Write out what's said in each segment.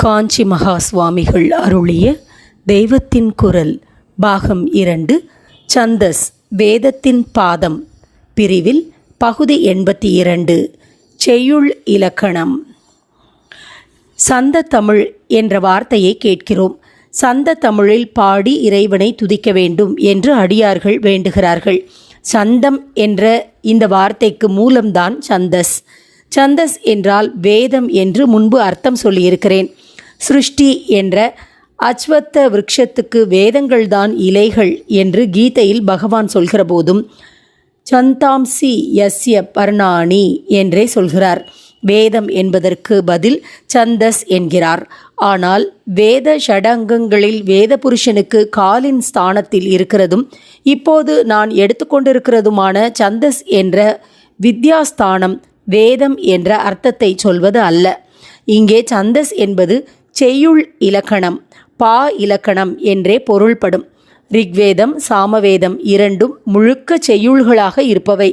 காஞ்சி மகா சுவாமிகள் அருளிய தெய்வத்தின் குரல் பாகம் 2 சந்தஸ் வேதத்தின் பாதம் பிரிவில் பகுதி 82 செய்யுள் இலக்கணம். சந்த தமிழ் என்ற வார்த்தையை கேட்கிறோம். சந்த தமிழில் பாடி இறைவனை துதிக்க வேண்டும் என்று அடியார்கள் வேண்டுகிறார்கள். சந்தம் என்ற இந்த வார்த்தைக்கு மூலம்தான் சந்தஸ். சந்தஸ் என்றால் வேதம் என்று முன்பு அர்த்தம் சொல்லியிருக்கிறேன். சிருஷ்டி என்ற அஸ்வத்த விருட்சத்துக்கு வேதங்கள்தான் இலைகள் என்று கீதையில் பகவான் சொல்கிற போதும் சந்தாம்சி யஸ்ய பர்ணாணி என்றே சொல்கிறார். வேதம் என்பதற்கு பதில் சந்தஸ் என்கிறார். ஆனால் வேத ஷடங்கங்களில் வேத புருஷனுக்கு காலின் ஸ்தானத்தில் இருக்கிறதும் இப்போது நான் எடுத்துக்கொண்டிருக்கிறதுமான சந்தஸ் என்ற வித்யாஸ்தானம் வேதம் என்ற அர்த்தத்தை சொல்வது அல்ல. இங்கே சந்தஸ் என்பது செய்யுள் இலக்கணம், பா இலக்கணம் என்றே பொருள்படும். ரிக்வேதம் சாமவேதம் இரண்டும் முழுக்க செய்யுள்களாக இருப்பவை.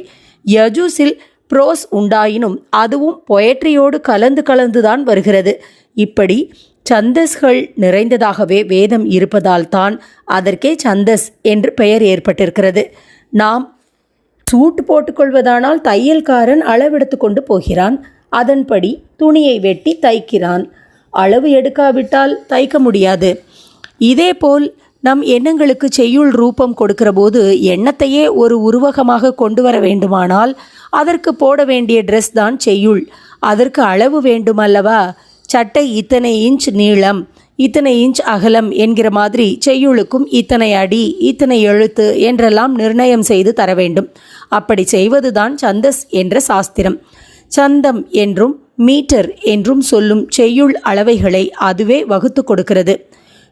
யஜுஸில் ப்ரோஸ் உண்டாயினும் அதுவும் பொயட்ரியோடு கலந்துதான் வருகிறது. இப்படி சந்தஸ்கள் நிறைந்ததாகவே வேதம் இருப்பதால் தான் அதற்கே சந்தஸ் என்று பெயர் ஏற்பட்டிருக்கிறது. நாம் சூட்டு போட்டுக்கொள்வதானால் தையல்காரன் அளவெடுத்து கொண்டு போகிறான். அதன்படி துணியை வெட்டி தைக்கிறான். அளவு எடுக்காவிட்டால் தைக்க முடியாது. இதேபோல் நம் எண்ணங்களுக்கு செய்யுள் ரூபம் கொடுக்கிற போது எண்ணத்தையே ஒரு உருவகமாக கொண்டு வர வேண்டுமானால் அதற்கு போட வேண்டிய ட்ரெஸ் தான் செய்யுள். அதற்கு அளவு வேண்டுமல்லவா? சட்டை இத்தனை இன்ச் நீளம், இத்தனை இன்ச் அகலம் என்கிற மாதிரி செய்யுளுக்கும் இத்தனை அடி, இத்தனை எழுத்து என்றெல்லாம் நிர்ணயம் செய்து தர வேண்டும். அப்படி செய்வதுதான் சந்தஸ் என்ற சாஸ்திரம். சந்தம் என்றும் மீட்டர் என்றும் சொல்லும் செய்யுள் அளவைகளை அதுவே வகுத்து கொடுக்கிறது.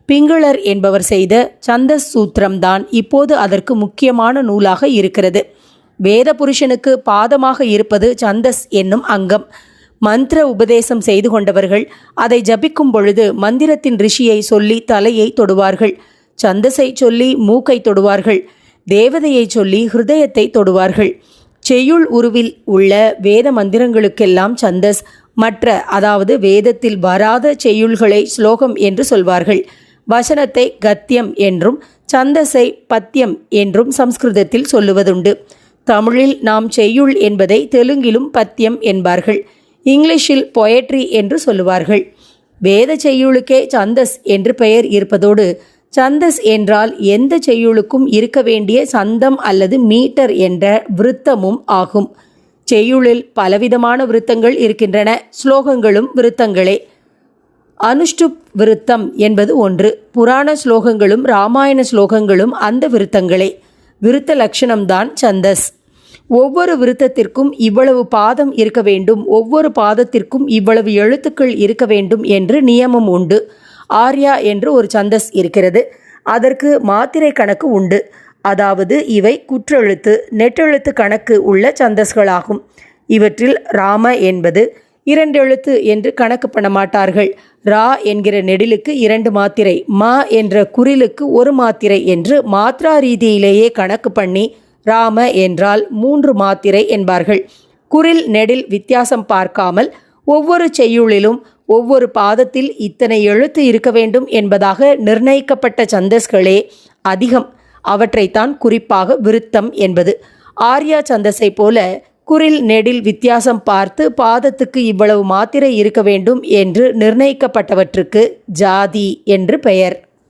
பிங்களர் என்பவர் செய்த சந்தஸ் சூத்திரம்தான் இப்போது அதற்கு முக்கியமான நூலாக இருக்கிறது. வேத புருஷனுக்கு பாதமாக இருப்பது சந்தஸ் என்னும் அங்கம். மந்திர உபதேசம் செய்து கொண்டவர்கள் அதை ஜபிக்கும் பொழுது மந்திரத்தின் ரிஷியை சொல்லி தலையை தொடுவார்கள். சந்தஸை சொல்லி மூக்கை தொடுவார்கள். தேவதையை சொல்லி ஹிருதயத்தை தொடுவார்கள். செய்யுள் உருவில் உள்ள வேத மந்திரங்களுக்கெல்லாம் சந்தஸ், மற்ற அதாவது வேதத்தில் வராத செய்யுள்களை ஸ்லோகம் என்று சொல்வார்கள். வசனத்தை கத்தியம் என்றும் சந்தஸை பத்தியம் என்றும் சம்ஸ்கிருதத்தில் சொல்லுவதுண்டு. தமிழில் நாம் செய்யுள் என்பதை தெலுங்கிலும் பத்தியம் என்பார்கள். இங்கிலீஷில் பொயட்ரி என்று சொல்லுவார்கள். வேத செய்யுளுக்கே சந்தஸ் என்று பெயர் இருப்பதோடு சந்தஸ் என்றால் எந்த செய்யுளுக்கும் இருக்க வேண்டிய சந்தம் அல்லது மீட்டர் என்ற விருத்தமும் ஆகும். செய்யுளில் பலவிதமான விருத்தங்கள் இருக்கின்றன. ஸ்லோகங்களும் விருத்தங்களே. அனுஷ்டுப் விருத்தம் என்பது ஒன்று. புராண ஸ்லோகங்களும் இராமாயண ஸ்லோகங்களும் அந்த விருத்தங்களே. விருத்த லட்சணம்தான் சந்தஸ். ஒவ்வொரு விருத்தத்திற்கும் இவ்வளவு பாதம் இருக்க வேண்டும், ஒவ்வொரு பாதத்திற்கும் இவ்வளவு எழுத்துக்கள் இருக்க வேண்டும் என்று நியமம் உண்டு. ஆர்யா என்று ஒரு சந்தஸ் இருக்கிறது. அதற்கு மாத்திரை கணக்கு உண்டு. அதாவது இவை குற்றெழுத்து நெட்டெழுத்து கணக்கு உள்ள சந்தஸ்களாகும். இவற்றில் ராம என்பது 2 எழுத்து என்று கணக்கு பண்ண மாட்டார்கள். ரா என்கிற நெடிலுக்கு 2 மாத்திரை, மா என்ற குறிலுக்கு 1 மாத்திரை என்று மாத்ரா ரீதியிலேயே கணக்கு பண்ணி ராம என்றால் 3 மாத்திரை என்பார்கள். குறில் நெடில் வித்தியாசம் பார்க்காமல் ஒவ்வொரு செய்யுளிலும் ஒவ்வொரு பாதத்தில் இத்தனை எழுத்து இருக்க வேண்டும் என்பதாக நிர்ணயிக்கப்பட்ட சந்தஸ்களே அதிகம். அவற்றைத்தான் குறிப்பாக விருத்தம் என்பது. ஆர்யா சந்தஸை போல குறில் நெடில் வித்தியாசம் பார்த்து பாதத்துக்கு இவ்வளவு மாத்திரை இருக்க வேண்டும் என்று நிர்ணயிக்கப்பட்டவற்றுக்கு ஜாதி என்று பெயர்.